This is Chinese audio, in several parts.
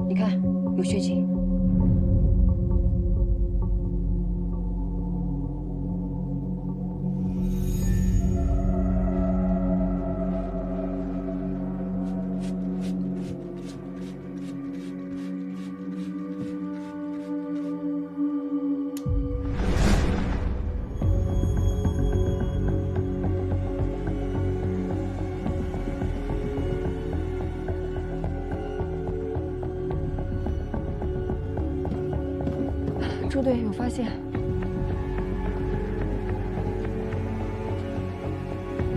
你看，有血迹。朱队有发现，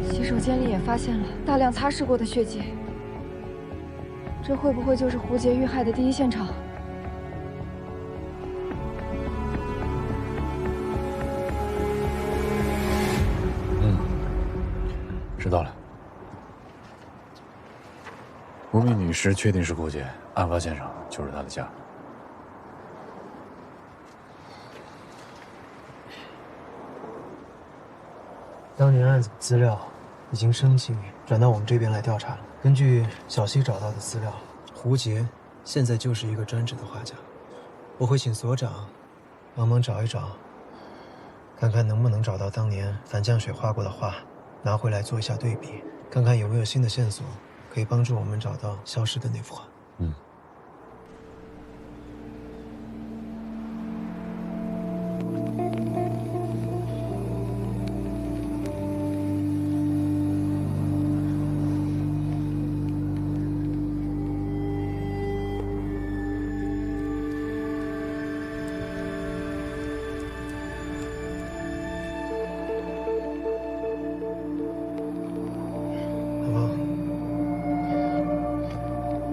洗手间里也发现了大量擦拭过的血迹，这会不会就是胡杰遇害的第一现场？知道了。吴敏女尸确定是胡杰，案发现场就是她的家。当年案子的资料已经申请转到我们这边来调查了。根据小西找到的资料，胡杰现在就是一个专职的画家。我会请所长帮忙找一找，看看能不能找到当年樊降雪画过的画，拿回来做一下对比，看看有没有新的线索可以帮助我们找到消失的那幅画。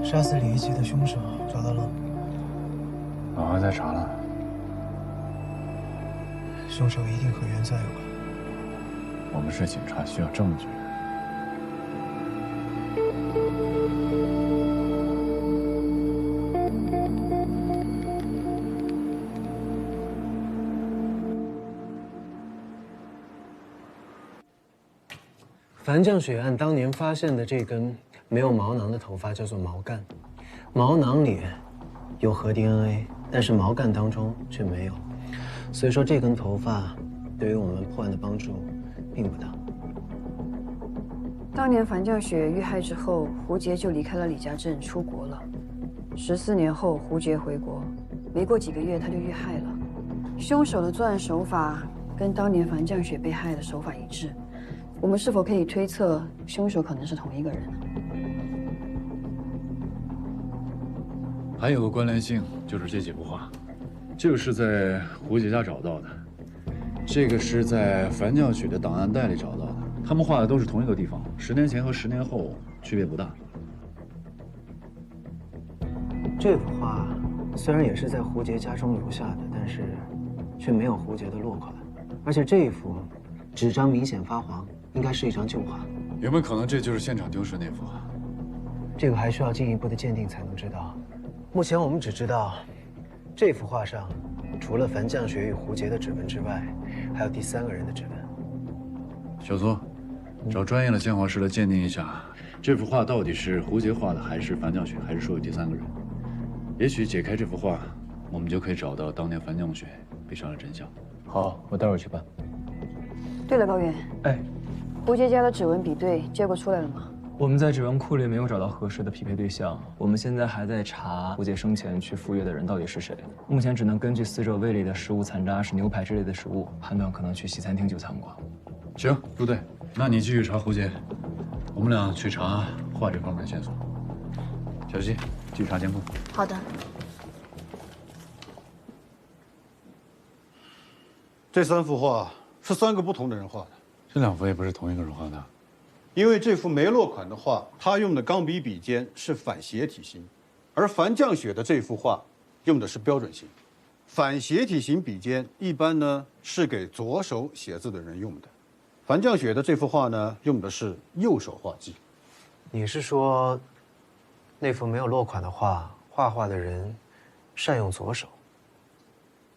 杀死李一奇的凶手找到了？老还在查呢。凶手一定和袁家有关。我们是警察，需要证据。樊降雪案当年发现的这根没有毛囊的头发叫做毛干，毛囊里有核 DNA， 但是毛干当中却没有，所以说这根头发对于我们破案的帮助并不大。当年樊降雪遇害之后，胡杰就离开了李家镇，出国了。14年后，胡杰回国，没过几个月他就遇害了。凶手的作案手法跟当年樊降雪被害的手法一致。我们是否可以推测，凶手可能是同一个人呢？还有个关联性，就是这几幅画，这个是在胡杰家找到的，这个是在樊降雪的档案袋里找到的。他们画的都是同一个地方，10年前和10年后区别不大。这幅画虽然也是在胡杰家中留下的，但是却没有胡杰的落款，而且这一幅纸张明显发黄，应该是一张旧画。有没有可能这就是现场丢失那幅画？这个还需要进一步的鉴定才能知道。目前我们只知道，这幅画上除了樊降雪与胡杰的指纹之外，还有第3个人的指纹。小苏，找专业的鉴画师来鉴定一下，这幅画到底是胡杰画的，还是樊降雪，还是说有第3个人？也许解开这幅画，我们就可以找到当年樊降雪被杀的真相。好，我待会儿去办。对了，高原，哎，胡杰家的指纹比对结果出来了吗？我们在指纹库里没有找到合适的匹配对象，我们现在还在查胡杰生前去赴约的人到底是谁。目前只能根据死者胃里的食物残渣是牛排之类的食物，判断可能去西餐厅就餐过。行，陆队，那你继续查胡杰，我们俩去查画这方面的线索。小西，继续查监控。好的。这3幅画是3个不同的人画的，这2幅也不是同一个人画的。因为这幅没落款的画，他用的钢笔笔尖是反斜体型，而樊降雪的这幅画用的是标准型。反斜体型笔尖一般呢是给左手写字的人用的，樊降雪的这幅画呢用的是右手画技。你是说，那幅没有落款的画，画的人善用左手？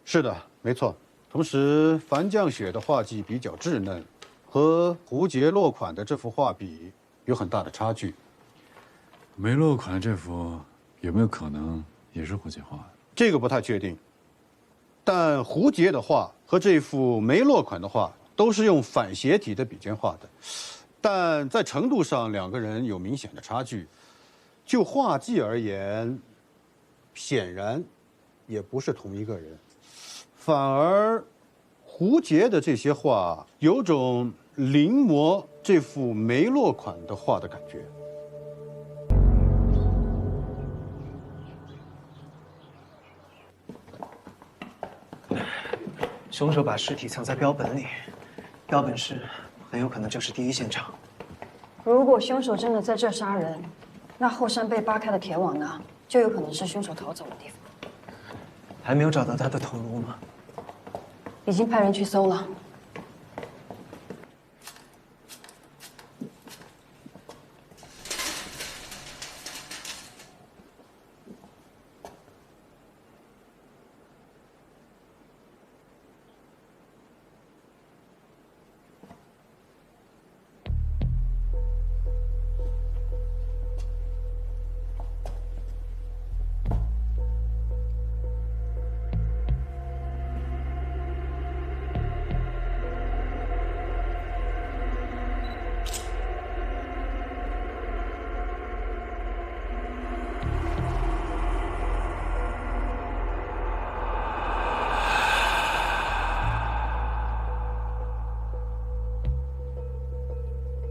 是的，没错。同时，樊降雪的画技比较稚嫩，和胡杰落款的这幅画比有很大的差距。没落款这幅有没有可能也是胡杰画的？这个不太确定。但胡杰的画和这幅梅洛款的画都是用反斜体的笔尖画的，但在程度上两个人有明显的差距。就画技而言，显然也不是同一个人，反而胡杰的这些画有种临摹这幅梅洛款的画的感觉。凶手把尸体藏在标本里，标本室很有可能就是第一现场。如果凶手真的在这杀人，那后山被扒开的铁网呢，就有可能是凶手逃走的地方。还没有找到他的头颅吗？已经派人去搜了。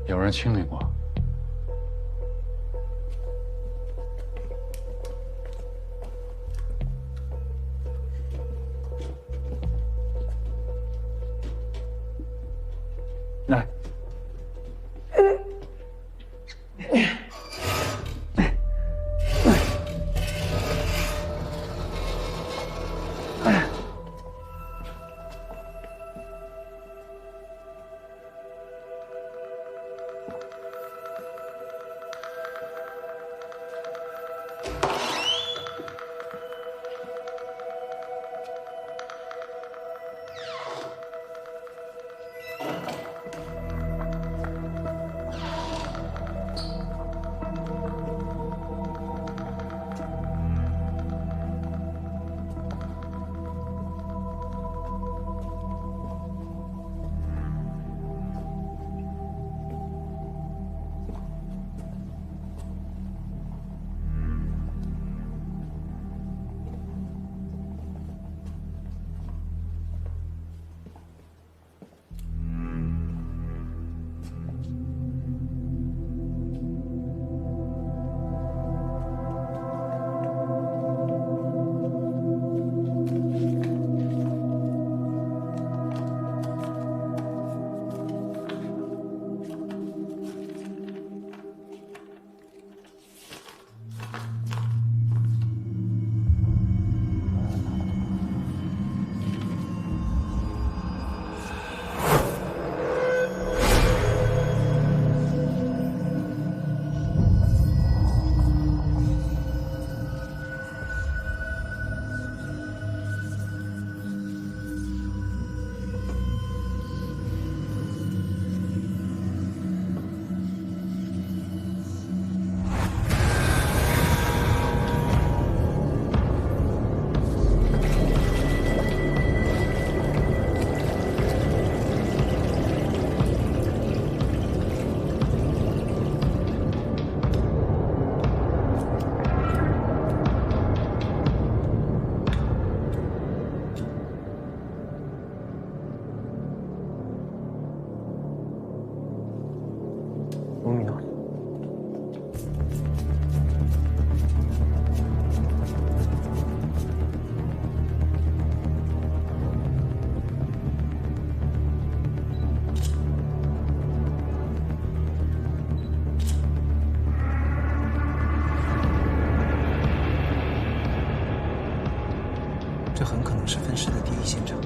有人清理过。来。卢米诺，这很可能是分尸的第一现场。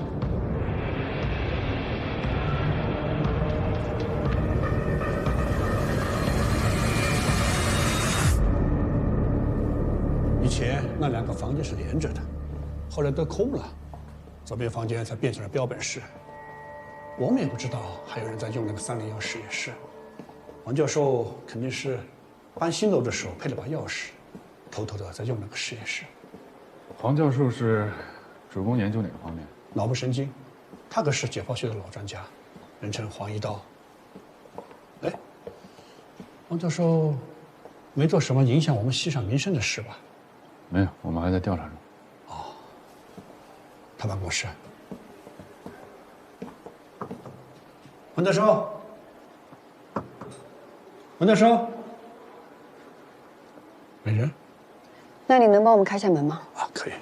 以前那两个房间是连着的，后来都空了，左边房间才变成了标本室。我们也不知道还有人在用那个301实验室。王教授肯定是搬新楼的时候配了把钥匙，偷偷的在用那个实验室。黄教授是主攻研究哪个方面？脑部神经，他可是解剖学的老专家，人称黄一刀。哎，黄教授没做什么影响我们系上名声的事吧？没有，我们还在调查中。他办公室。黄教授，黄教授，没人那你能帮我们开下门吗？啊？可以。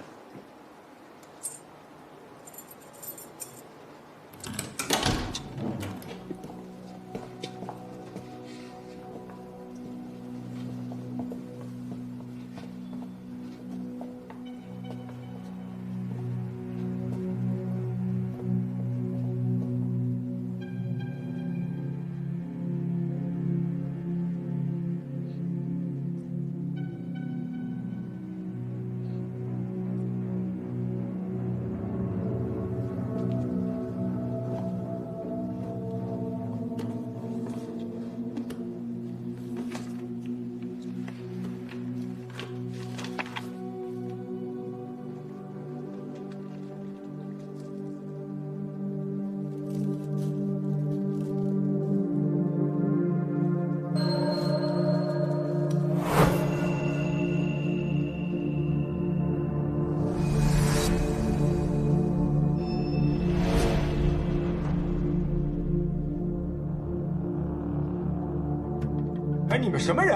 哎，你们什么人？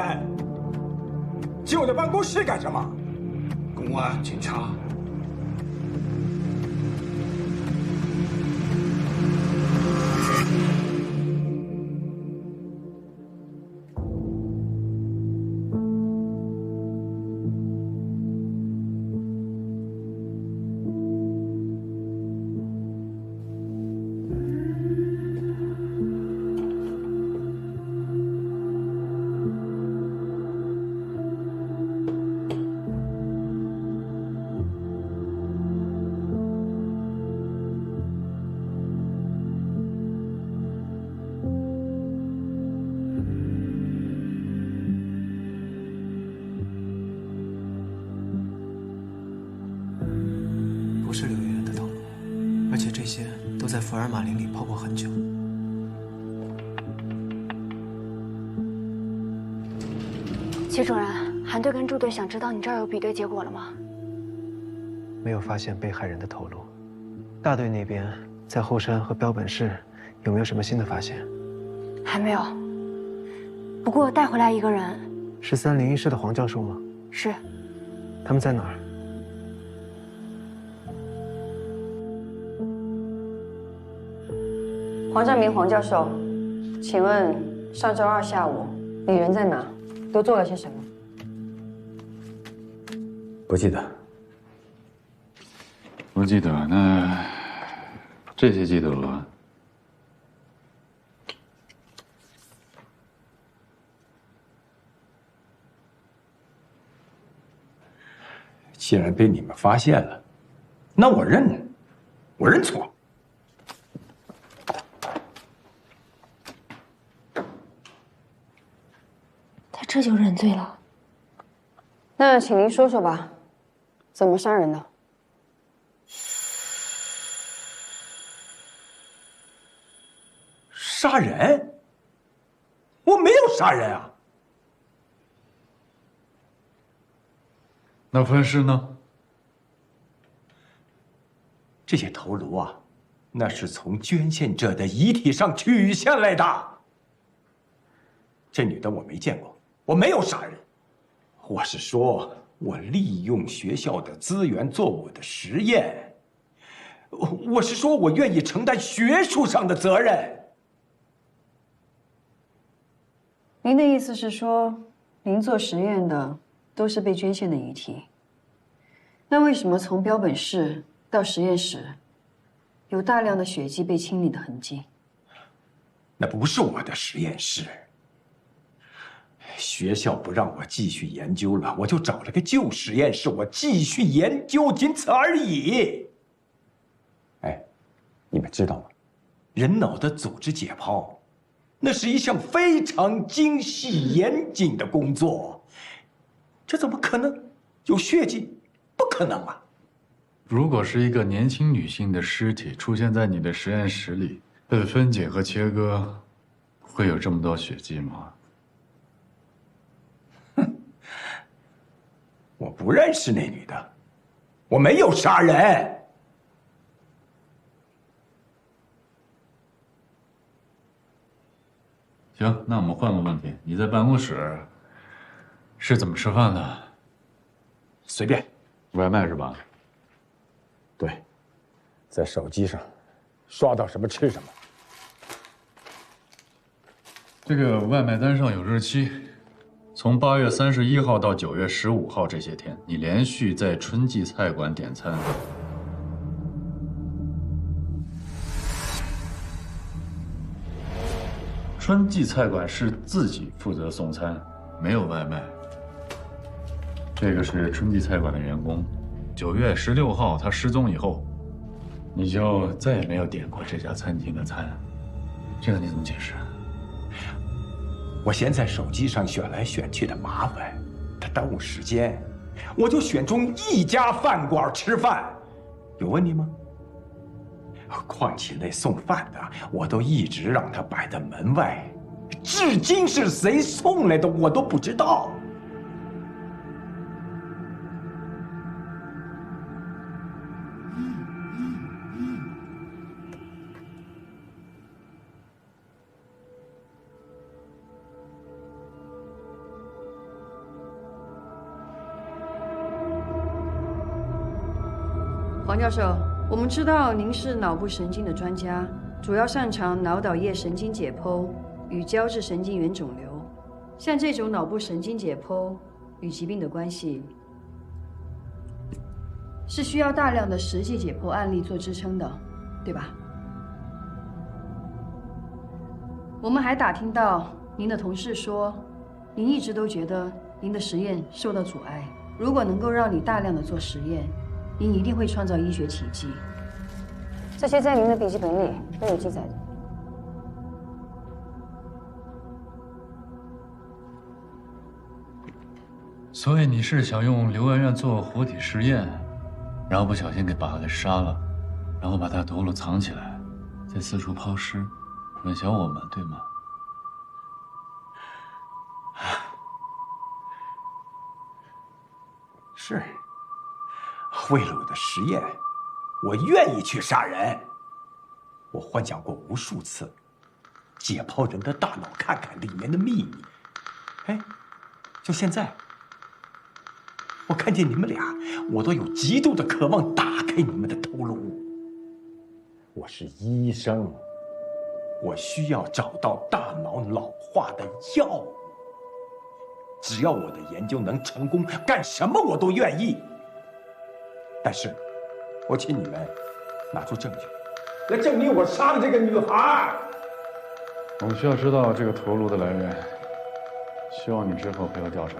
进我的办公室干什么？公安、警察，不是刘媛媛的头颅，而且这些都在福尔马林里泡过很久。齐主任，韩队跟祝队想知道你这儿有比对结果了吗？没有发现被害人的头颅。大队那边在后山和标本室有没有什么新的发现？还没有。不过带回来一个人。是301室的黄教授吗？是。他们在哪儿？黄正明黄教授，请问上周二下午你人在哪？都做了些什么？不记得。不记得，那这些记得了。既然被你们发现了，那我认错。他这就认罪了？那请您说说吧，怎么杀人的？杀人？我没有杀人啊！那分尸呢？这些头颅啊，那是从捐献者的遗体上取下来的。这女的我没见过，我没有杀人。我是说，我利用学校的资源做我的实验。我是说，我愿意承担学术上的责任。您的意思是说，您做实验的都是被捐献的遗体？那为什么从标本室到实验室，有大量的血迹被清理的痕迹？那不是我的实验室。学校不让我继续研究了，我就找了个旧实验室，我继续研究，仅此而已。哎，你们知道吗？人脑的组织解剖，那是一项非常精细严谨的工作，这怎么可能有血迹？不可能啊！如果是一个年轻女性的尸体出现在你的实验室里，被分解和切割，会有这么多血迹吗？哼，我不认识那女的，我没有杀人。行，那我们换个问题，你在办公室是怎么吃饭的？随便，外卖是吧？对，在手机上刷到什么吃什么。这个外卖单上有日期，从8月31号到9月15号这些天，你连续在春季菜馆点餐。春季菜馆是自己负责送餐，没有外卖。这个是春季菜馆的员工。9月16号他失踪以后，你就再也没有点过这家餐厅的餐，这个你怎么解释？我嫌在手机上选来选去的麻烦，它耽误时间，我就选中一家饭馆吃饭，有问题吗？况且那送饭的，我都一直让他摆在门外，至今是谁送来的我都不知道。黄教授，我们知道您是脑部神经的专家，主要擅长脑岛叶神经解剖与胶质神经元肿瘤。像这种脑部神经解剖与疾病的关系，是需要大量的实际解剖案例做支撑的，对吧？我们还打听到您的同事说，您一直都觉得您的实验受到阻碍。如果能够让你大量的做实验，您一定会创造医学奇迹。这些在您的笔记本里都有记载的。所以你是想用刘媛媛做活体实验，然后不小心把她给杀了，然后把她头颅藏起来，再四处抛尸，混淆我们，对吗？是。为了我的实验，我愿意去杀人。我幻想过无数次，解剖人的大脑，看看里面的秘密。哎，就现在，我看见你们俩，我都有极度的渴望打开你们的头颅。我是医生，我需要找到大脑老化的药物。只要我的研究能成功，干什么我都愿意。但是，我请你们拿出证据，来证明我杀了这个女孩。我们需要知道这个头颅的来源，希望你之后配合调查。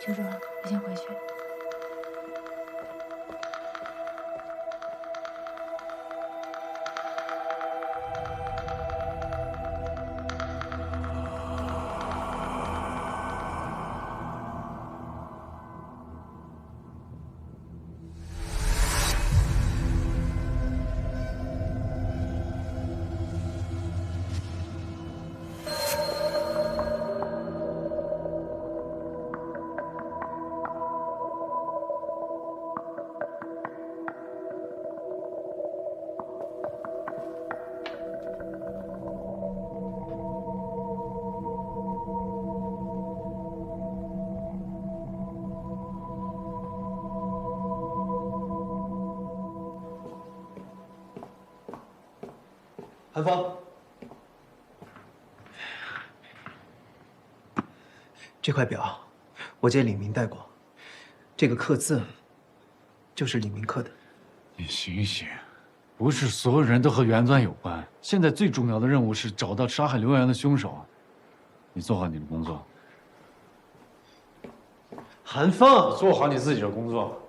邱主任，我先回去。韩芳，这块表我借李明带过，这个刻字就是李明刻的。你醒醒，不是所有人都和原钻有关。现在最重要的任务是找到杀害刘媛媛的凶手。你做好你的工作。韩芳，做好你自己的工作。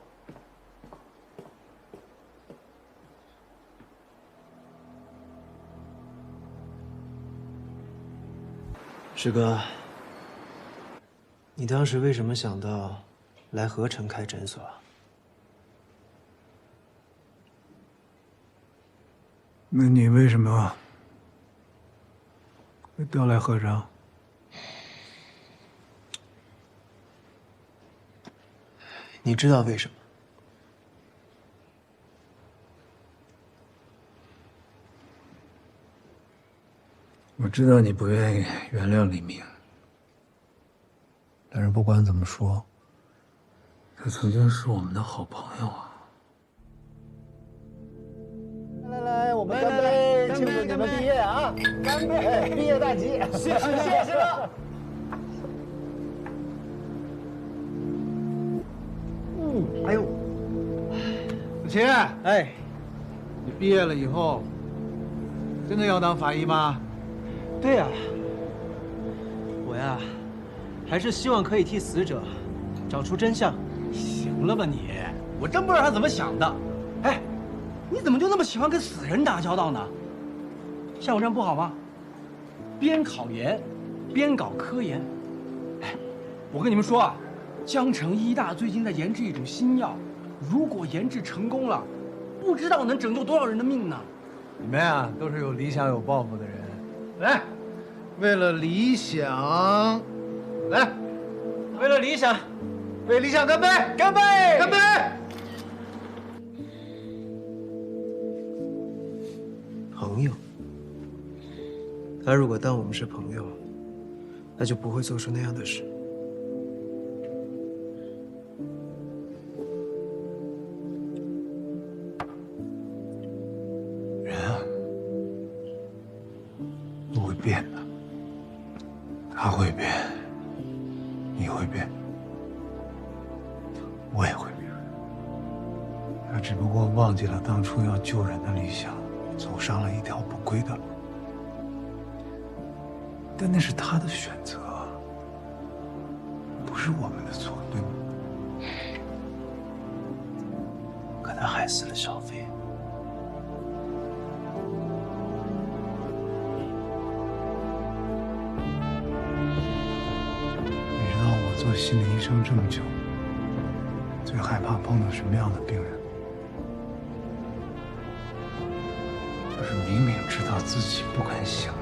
师哥，你当时为什么想到来合成开诊所啊？那你为什么会调来贺章？你知道为什么？我知道你不愿意原谅李明，但是不管怎么说，他曾经是我们的好朋友啊。来，我们干杯，庆祝你们毕业啊！干杯，毕业大吉！谢谢了。哎呦，子晴，哎，你毕业了以后，真的要当法医吗？对呀，我呀，还是希望可以替死者找出真相。行了吧你，我真不知道他怎么想的。哎，你怎么就那么喜欢跟死人打交道呢？像我这样不好吗？边考研，边搞科研。哎，我跟你们说啊，江城医大最近在研制一种新药，如果研制成功了，不知道能拯救多少人的命呢。你们呀，都是有理想、有抱负的人。来，为了理想，来，为了理想，为理想干杯！干杯！干杯！朋友，他如果当我们是朋友，那就不会做出那样的事。人啊，都会变的。他会变，你会变，我也会变。他只不过忘记了当初要救人的理想，走上了一条不归的路。但那是他的选择，不是我们的错，对吗？可他害死了小飞。你知道我做心理医生这么久，最害怕碰到什么样的病人？就是明明知道自己不肯醒来，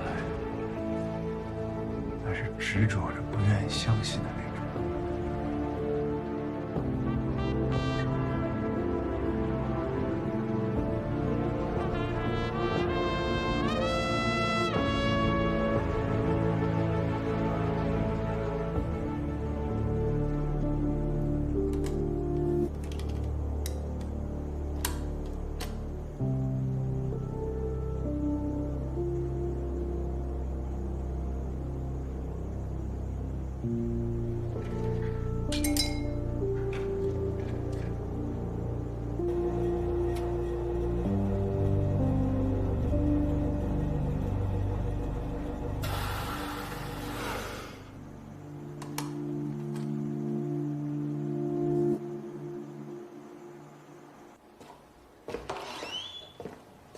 但是执着着不愿意相信的那种。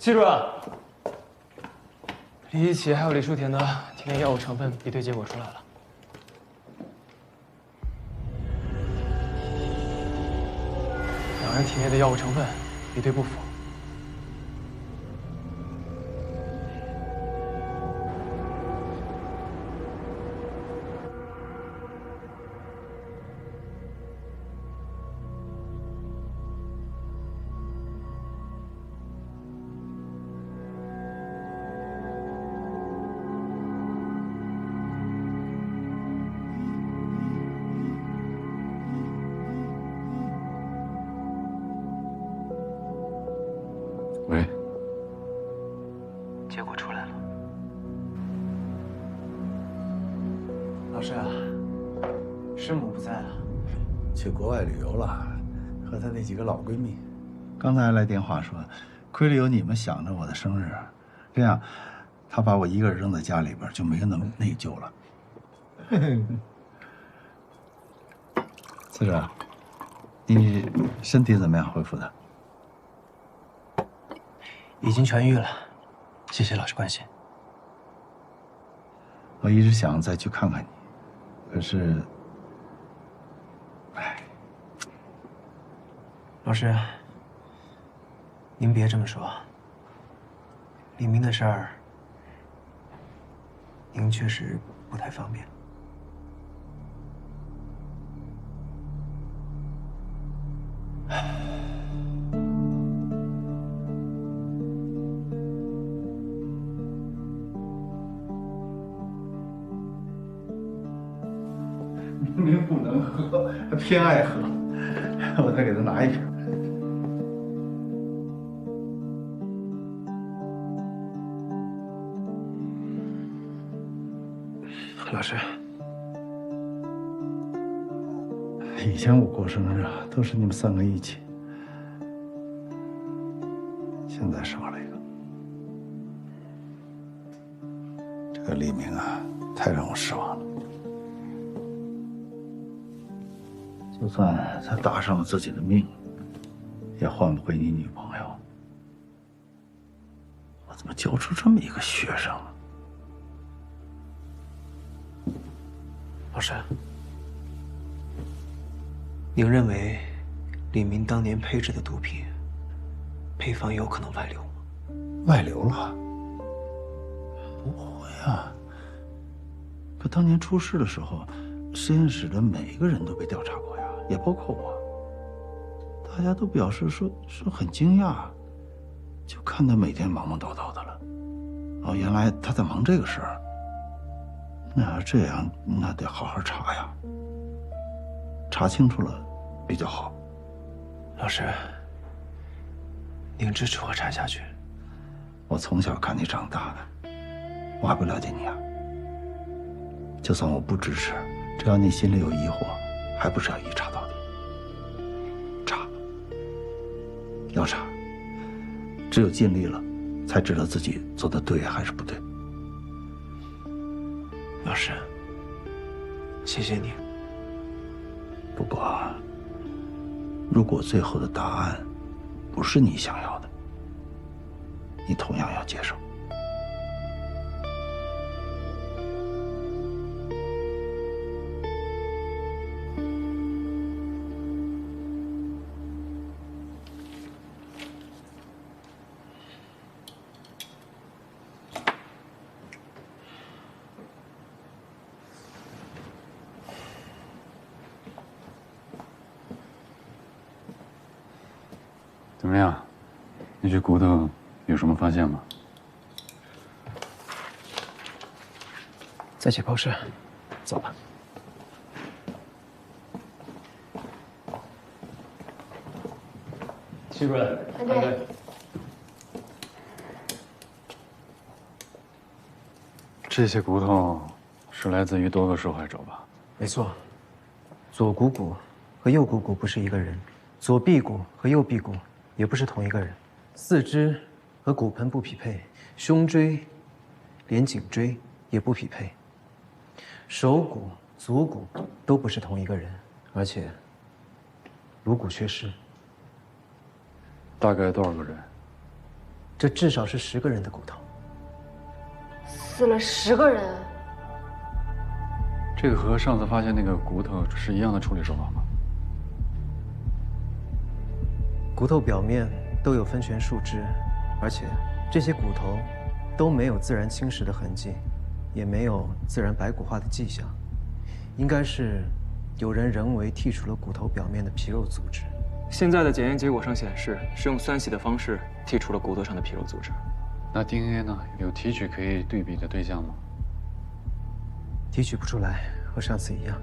季主任，李一奇还有李淑田的体内药物成分比对结果出来了，两人体内的药物成分比对不符。喂，结果出来了。老师啊，师母不在啊，去国外旅游了，和她那几个老闺蜜。刚才还来电话说，亏了有你们想着我的生日，这样，她把我一个人扔在家里边，就没那么内疚了。次长，你身体怎么样？恢复的？已经痊愈了，谢谢老师关心。我一直想再去看看你，可是，哎，老师，您别这么说。李明的事儿，您确实不太方便。明明不能喝，还偏爱喝，我再给他拿一瓶。老师，以前我过生日都是你们3个一起，现在少了一个。这个李明啊，太让我失望了。就算他搭上了自己的命，也换不回你女朋友。我怎么教出这么一个学生啊？老师，您认为李明当年配制的毒品配方有可能外流吗？外流了？不会啊。可当年出事的时候，实验室的每一个人都被调查过呀，也包括我。大家都表示说很惊讶，就看他每天忙忙叨叨的了。哦，原来他在忙这个事儿。那要这样，那得好好查呀，查清楚了比较好。老师，您支持我查下去？我从小看你长大的，我还不了解你啊。就算我不支持，只要你心里有疑惑，还不是要一查到底？查，要查，只有尽力了，才知道自己做的对还是不对。老师，谢谢你。不过，如果最后的答案不是你想要的，你同样要接受。怎么样？那具骨头有什么发现吗？在解剖室，走吧。齐主任，对。这些骨头是来自于多个受害者吧？没错，左股骨和右股骨不是一个人，左臂骨和右臂骨也不是同一个人，四肢和骨盆不匹配，胸椎连颈椎也不匹配，手骨、足骨都不是同一个人，而且颅骨缺失。大概多少个人？这至少是10个人的骨头。死了10个人。这个和上次发现那个骨头是一样的处理手法吗？骨头表面都有分权树枝，而且这些骨头都没有自然侵蚀的痕迹，也没有自然白骨化的迹象，应该是有人人为剔除了骨头表面的皮肉组织。现在的检验结果上显示，是用酸洗的方式剔除了骨头上的皮肉组织。那 DNA 呢？有提取可以对比的对象吗？提取不出来，和上次一样。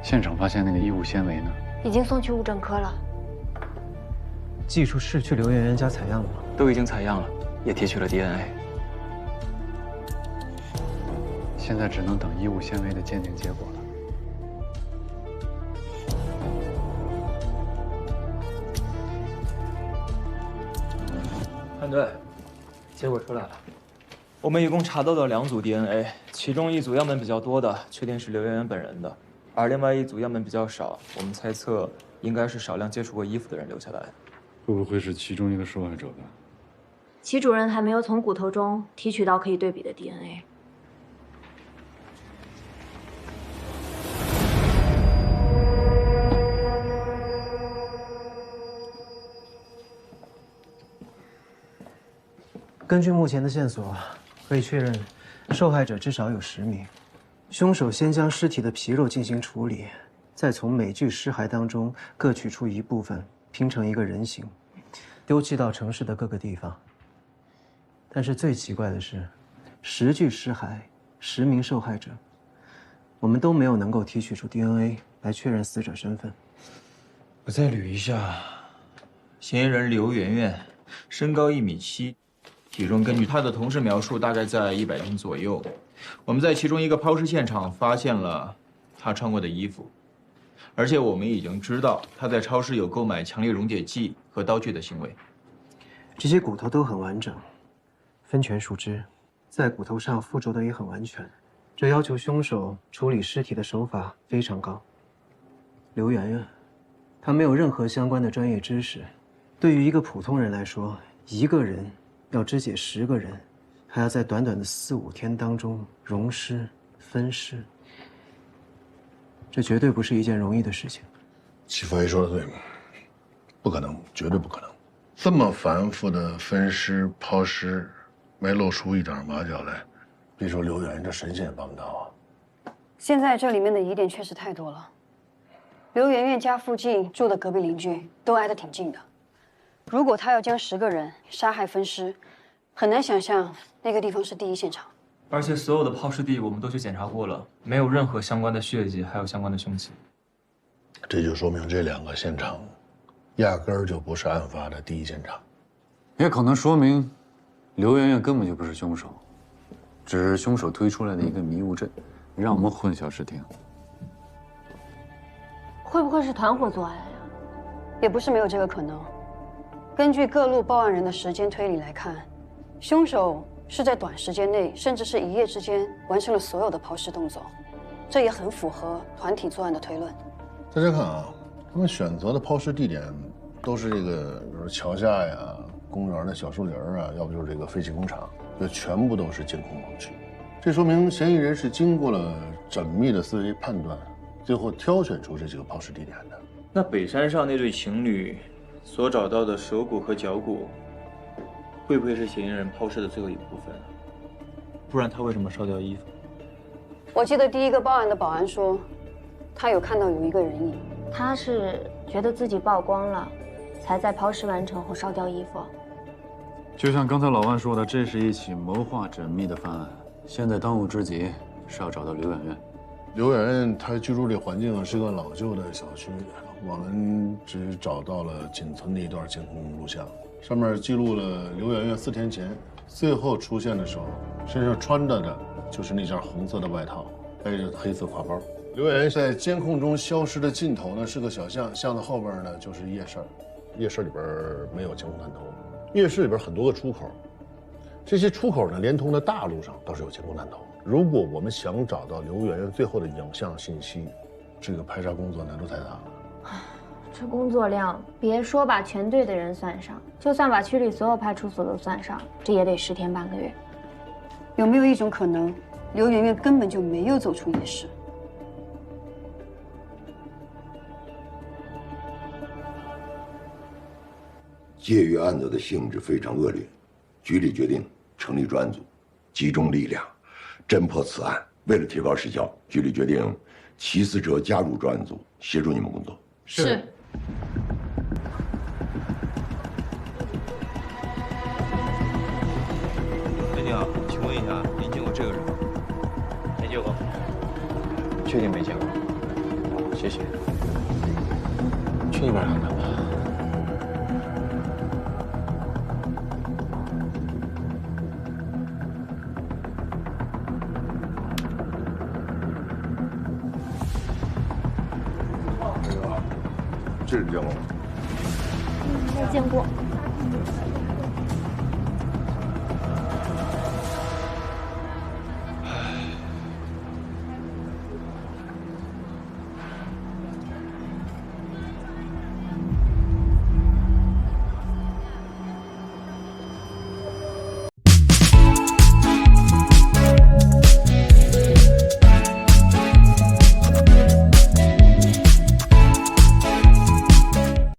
现场发现那个衣物纤维呢？已经送去物证科了。技术是去刘媛媛家采样了吗？都已经采样了，也提取了 DNA。现在只能等衣物纤维的鉴定结果了。判队，结果出来了。我们一共查到了2组 DNA， 其中一组样本比较多的，确定是刘媛媛本人的，而另外一组样本比较少，我们猜测应该是少量接触过衣服的人留下来的。会不会是其中一个受害者的？齐主任还没有从骨头中提取到可以对比的 DNA。根据目前的线索，可以确认，受害者至少有10名。凶手先将尸体的皮肉进行处理，再从每具尸骸当中各取出一部分，拼成一个人形，丢弃到城市的各个地方。但是最奇怪的是，10具尸骸，10名受害者，我们都没有能够提取出 DNA 来确认死者身份。我再捋一下，嫌疑人刘媛媛，身高1.7米，体重根据她的同事描述大概在100斤左右。我们在其中一个抛尸现场发现了她穿过的衣服，而且我们已经知道她在超市有购买强力溶解剂和刀具的行为。这些骨头都很完整，分权树枝，在骨头上附着的也很完全，这要求凶手处理尸体的手法非常高。刘媛媛，她没有任何相关的专业知识，对于一个普通人来说，一个人要肢解10个人，还要在短短的4、5天当中溶尸、分尸，这绝对不是一件容易的事情。齐佛爷说的对，不可能，绝对不可能。这么繁复的分尸、抛尸，没露出一点马脚来，别说刘媛，这神仙也办不到啊！现在这里面的疑点确实太多了。刘媛媛家附近住的隔壁邻居都挨得挺近的，如果他要将10个人杀害分尸，很难想象那个地方是第一现场。而且所有的抛尸地我们都去检查过了，没有任何相关的血迹，还有相关的凶器。这就说明这2个现场，压根儿就不是案发的第一现场。也可能说明，刘媛媛根本就不是凶手，只是凶手推出来的一个迷雾阵，让我们混淆视听。会不会是团伙作案呀？也不是没有这个可能。根据各路报案人的时间推理来看，凶手是在短时间内，甚至是1夜之间完成了所有的抛尸动作，这也很符合团体作案的推论。大家看啊，他们选择的抛尸地点都是这个，比如桥下呀、公园的小树林啊，要不就是这个废弃工厂，这全部都是监控盲区。这说明嫌疑人是经过了缜密的思维判断，最后挑选出这几个抛尸地点的。那北山上那对情侣所找到的手骨和脚骨，会不会是嫌疑人抛尸的最后一部分？不然他为什么烧掉衣服？我记得第一个报案的保安说，他有看到有一个人影。他是觉得自己曝光了，才在抛尸完成后烧掉衣服。就像刚才老万说的，这是一起谋划缜密的犯案。现在当务之急是要找到刘媛媛。刘媛媛她居住这环境是个老旧的小区，我们只找到了仅存的一段监控录像，上面记录了刘媛媛4天前最后出现的时候，身上穿着的就是那件红色的外套，背着黑色挎包。刘媛媛在监控中消失的尽头呢是个小巷，巷子后边呢就是夜市，夜市里边没有监控探头，夜市里边很多个出口，这些出口呢连通的大路上都是有监控探头。如果我们想找到刘媛媛最后的影像信息，这个排查工作难度太大了。这工作量，别说把全队的人算上，就算把区里所有派出所都算上，这也得10天半个月。有没有一种可能，刘媛媛根本就没有走出夜市？鉴于案子的性质非常恶劣，局里决定成立专案组，集中力量侦破此案。为了提高时效，局里决定齐思哲加入专案组，协助你们工作。是。哎，你好，请问一下，您见过这个人吗？没见过。确定没见过？谢谢。去那边看看吧。这人见过吗？没见过。